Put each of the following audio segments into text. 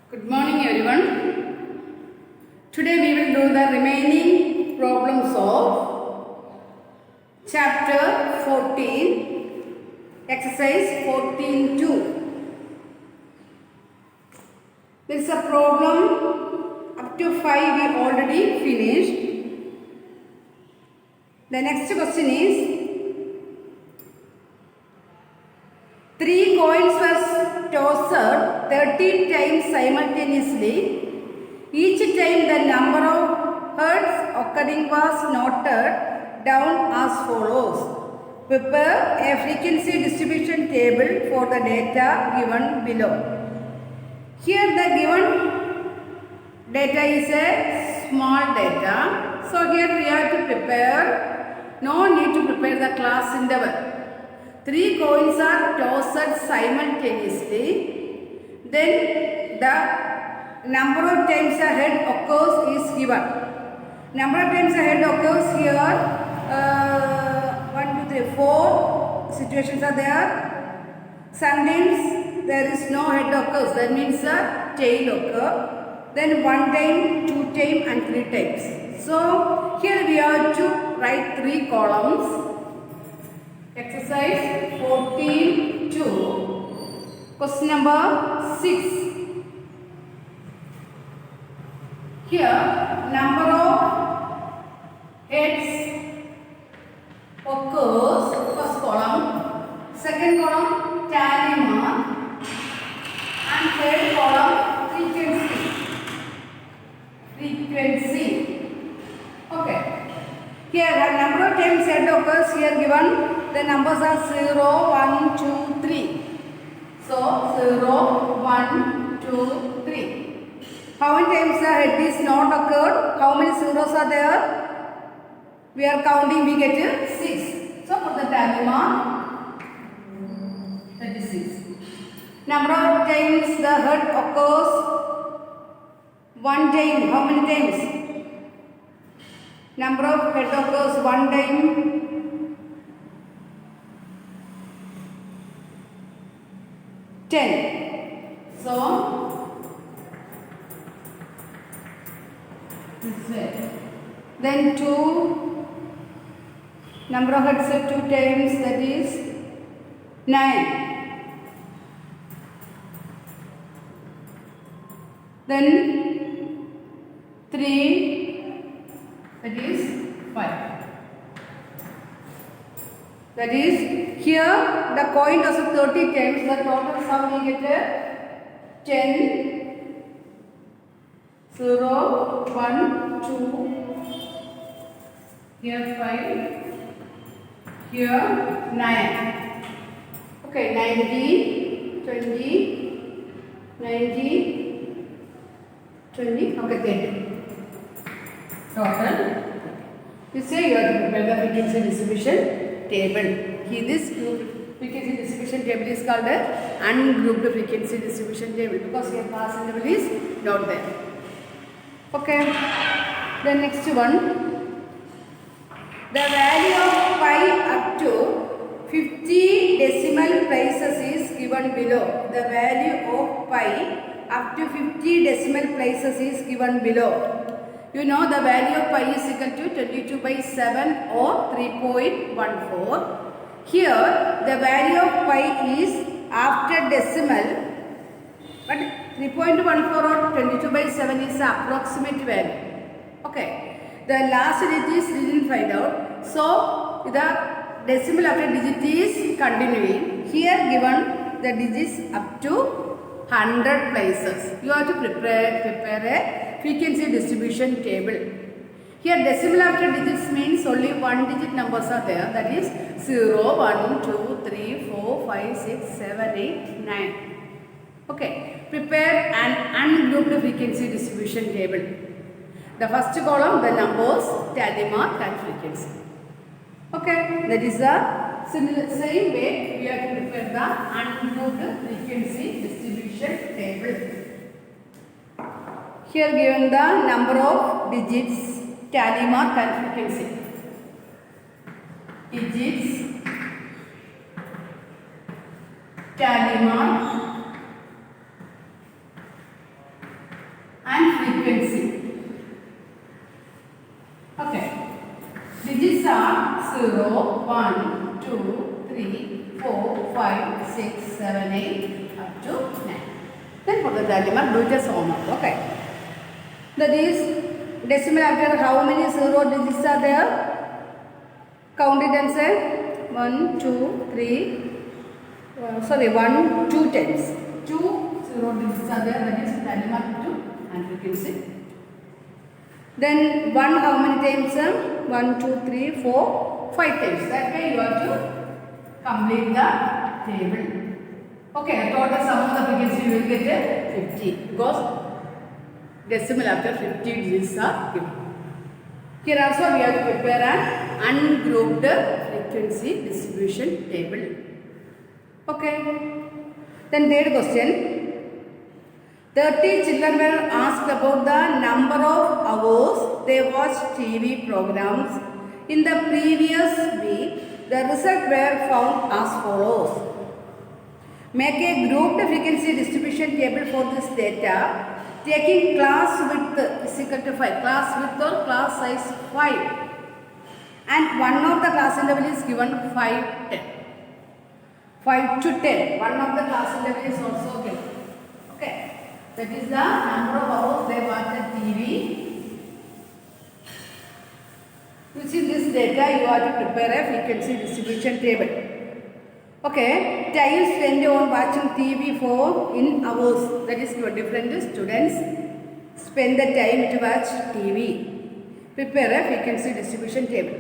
Good morning everyone. Today we will do the remaining problems of chapter 14, exercise 14-2. There is a problem up to 5 we already finished. The next question is 3 coins were tossed 30 times simultaneously. Each time the number of heads occurring was noted down as follows. Prepare a frequency distribution table for the data given below. Here the given data is a small data. So here we have to prepare. No need to prepare the class interval. 3 coins are tossed simultaneously. Then the number of times a head occurs is given. Number of times a head occurs here. 1, 2, 3, 4 situations are there. Sometimes there is no head occurs. That means a tail occur. Then 1 time, 2 time and 3 times. So here we have to write 3 columns. Exercise 14-2. Question number 6. Here number of heads occurs, first column, second column tally mark, and third column frequency. Okay. Here the number of times head occurs here given. The numbers are 0, 1, 2, 3. So 0, 1, 2, 3. How many times the head is not occurred? How many zeros are there? We are counting, we get 6. So put the tally mark. That is 6. Number of times the head occurs? 1 time. How many times? Number of head occurs 1 time. 10. So this way. Then 2. Number of heads 2 times, that is 9. Then 3, that is 5. That is, here the coin does 30 times, the total sum we get 10, 0, 1, 2, here 5, here 9. Okay, 90, 20, 90, 20, okay, 10. Total. You say you have to prepare the frequency distribution table. This frequency distribution table is called the ungrouped frequency distribution table because your class interval is not there. Okay. The next one. The value of pi up to 50 decimal places is given below. The value of pi up to 50 decimal places is given below. You know the value of pi is equal to 22/7 or 3.14. Here the value of pi is after decimal, but 3.14 or 22/7 is the approximate value. Okay. The last digit is didn't find out. So the decimal after digit is continuing. Here given the digits up to 100 places. You have to prepare a frequency distribution table. Here decimal after digits means only 1 digit numbers are there. That is 0, 1, 2, 3, 4, 5, 6, 7, 8, 9. Okay. Prepare an ungrouped frequency distribution table. The first column, the numbers, tally mark and frequency. Okay. That is the same way we have to prepare the ungrouped frequency distribution table. Here given the number of digits, tally mark and frequency. Digits, tally mark 0, 1, 2, 3, 4, 5, 6, 7, 8 up to 9. Then for the dilemma, do it as homework. Okay. That is decimal after how many 0 digits are there? Count it and say 1, 2, 3. 1, 2 times. 2 0 digits are there. That is dilemma 2 and frequency. Then 1 how many times? 1, 2, 3, 4, 5 times. That way you have to complete the table. Okay, the total sum of the frequency you will get 50 because decimal after 50 digits are given. Here also we have to prepare an ungrouped frequency distribution table. Okay. Then third question. 30 children were asked about the number of hours they watched TV programs in the previous week. The results were found as follows. Make a grouped frequency distribution table for this data, taking class width is equal to 5. Class width or class size 5. And one of the class interval is given 5, 10. 5 to 10. One of the class interval is also given. Okay. That is the number of hours they watched TV. Using this data, you have to prepare a frequency distribution table. Okay, time spent on watching TV for in hours. That is your different students spend the time to watch TV. Prepare a frequency distribution table.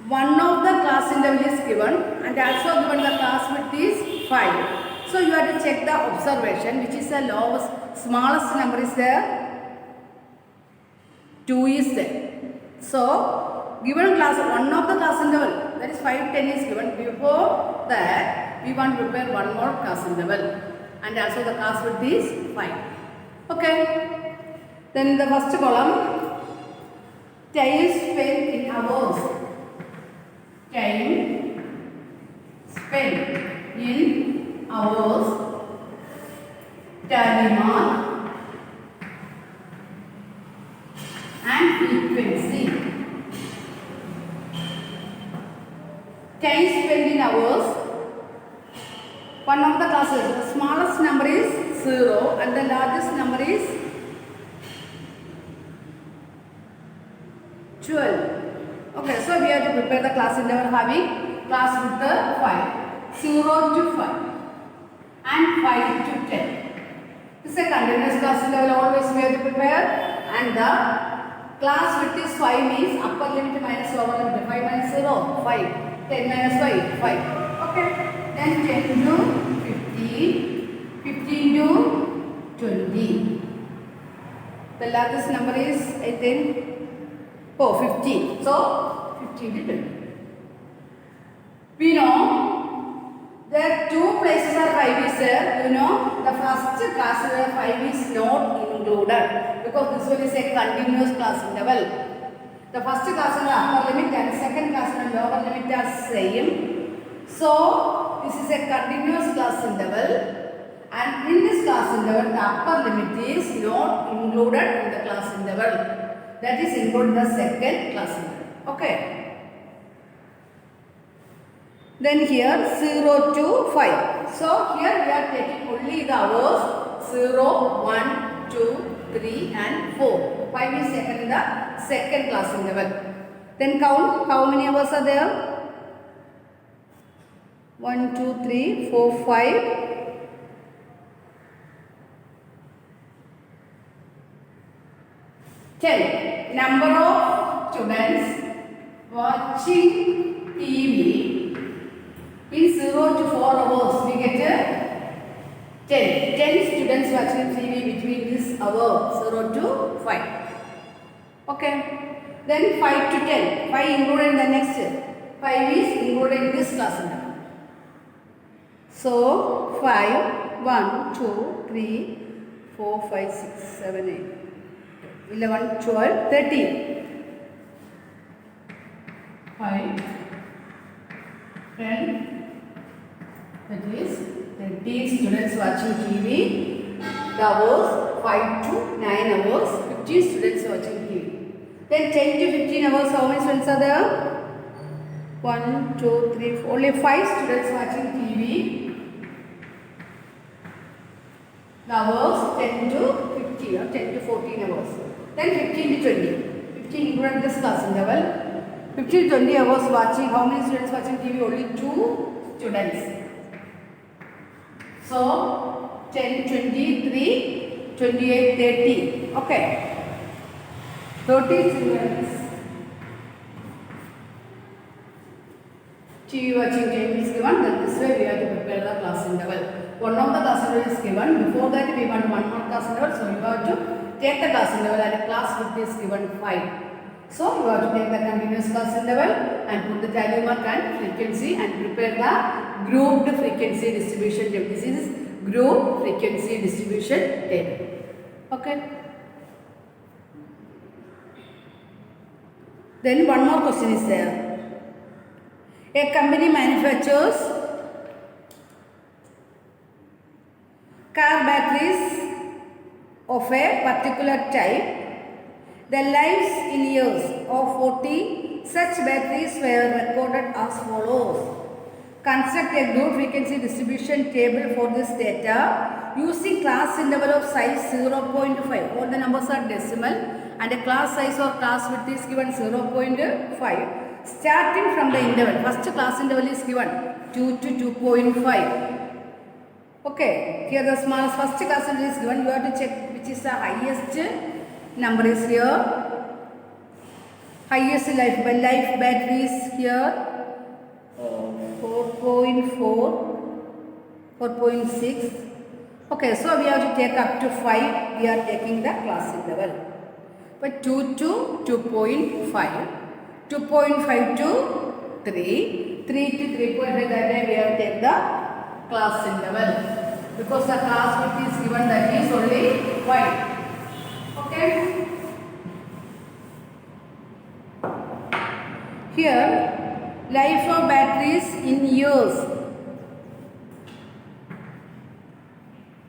One of the class interval is given and also given the class width is 5. So you have to check the observation, which is the lowest, smallest number is there. 2 is there. So given class, one of the class interval, that is 5, 10 is given. Before that, we want to prepare one more class interval, and also the class width is 5. Okay. Then in the first column, time spent in hours. Time spent in hours, tally mark and frequency. Time spent in hours, one of the classes, the smallest number is 0 and the largest number is 12. Okay, so we have to prepare the class interval having class width 5, 0 to 5 and 5 to 10. This is a continuous class interval, always we have to prepare, and the class width is 5 means upper limit minus lower limit. 5 minus 0, 5. 10 minus 5, 5. Okay. Then 10 to 15, 15 to 20. The largest number is 15. So 15 to 20. We know there 2 places are 5 is there. You know the first class 5 is not included because this one is a continuous class interval. The first class and the upper limit and second class and lower limit are same. So this is a continuous class interval, and in this class interval the upper limit is not included in the class interval. That is included in the second class interval. Okay. Then here 0 to 5. So here we are taking only the hours 0, 1, 2, 3 and 4. 5 is taken in the second class interval. Then count how many hours are there. 1, 2, 3, 4, 5. 10. Number of students watching TV in 0 to 4 hours. We get 10. 10 students watching TV between this hour 0 to 5. Okay. Then 5 to 10. 5 included in the next. 5 is included in this class. So 5, 1, 2, 3, 4, 5, 6, 7, 8, 11, 12, 13. 5, 10. That is 13 students watching TV. The hours 5 to 9 hours. 15 students watching TV. Then 10 to 15 hours. How many students are there? 1, 2, 3, 4. Only 5 students watching TV. The hours 10 to 15 or 10 to 14 hours. Then 15 to 20. 15 included this class interval. 15 to 20 hours watching. How many students watching TV? Only 2 students. So 10, 23, 28, 30. Okay. 30 students. TV watching time is given. Then this way we have to prepare the class interval. One of the class interval is given. Before that we want one more class interval. So you have to take the class interval and class width is given 5. So you have to take the continuous class interval and put the tally mark and frequency and prepare the grouped frequency distribution table. This is group frequency distribution table. Okay. Then one more question is there. A company manufactures car batteries of a particular type. The lives in years of 40 such batteries were recorded as follows. Construct a group frequency distribution table for this data using class interval of size 0.5. All the numbers are decimal and a class size or class width is given 0.5. Starting from the interval, first class interval is given 2 to 2.5. Okay, here the smallest first class interval is given. You have to check which is the highest number is here. Highest life batteries here 4.4, 4.6. Okay, so we have to take up to 5. We are taking the class interval. But 2 to 2.5. 2.5 to 3, 3 to 3.5, that way we have to take the class interval. Because the class width is given, that is only 5. Okay. Here, life of batteries in years.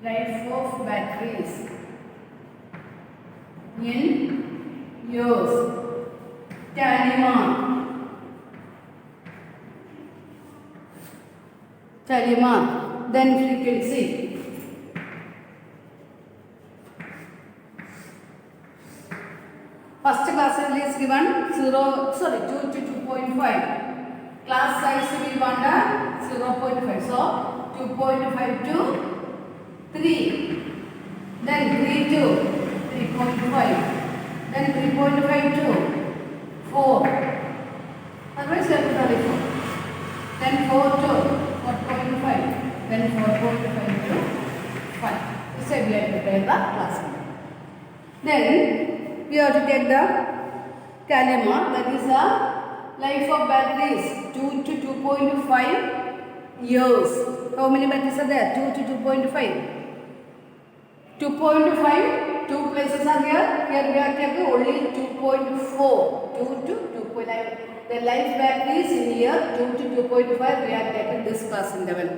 Life of batteries in years. Tally mark, then frequency. First class is given 2 to 2.5. Class size we want 0.5. So 2.5 to 3. Then 3 to 3.5. Then 3.5 to 4. Otherwise you have to tally 4. Then 4 to 4.5. Then 4.5 to 5. This way we have to prepare the class. Then we have to take the tally mark, that is the life of batteries 2 to 2.5 years. How many batteries are there? 2 to 2.5. 2.5, 2 places are here. Here we are taking only 2.4. 2 to 2.5. The life batteries in here 2 to 2.5 we have taken this class interval.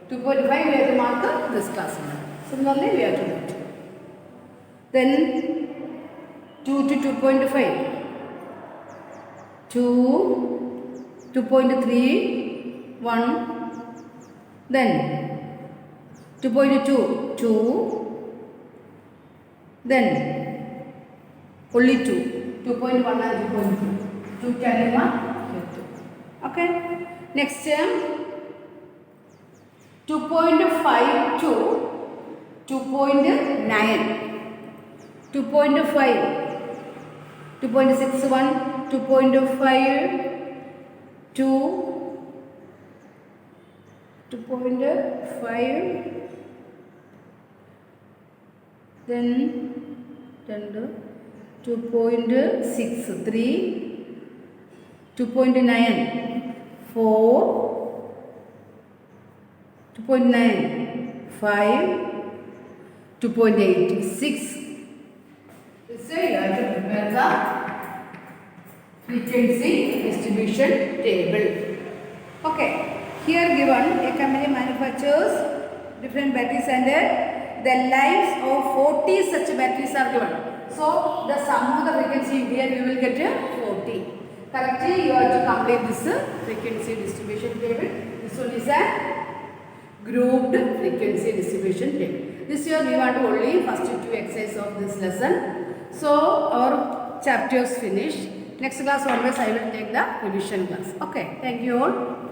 2.5 we have to mark this class interval. Similarly we have to do it. Then 2 to 2.5. 2, 2.3, 1. Then 2.2, 2. Then only 2. 2.1 and 2.2. 2 tally mark here 2. Okay. Next term 2.5 to 2.9. 2.5. 2.61, 2.5, 2, 2.5, then 2.6, 3, 2.9, 4, 2.9, 5, 2.8, 6. So you have to prepare the frequency distribution table. Okay. Here given a company manufactures different batteries and the lives of 40 such batteries are given. So the sum of the frequency here we will get 40. Correctly, you have to complete this frequency distribution table. This one is a grouped frequency distribution table. This year we want to only first two exercises of this lesson. So our chapters finished. Next class onwards I will take the revision class. Okay, thank you all.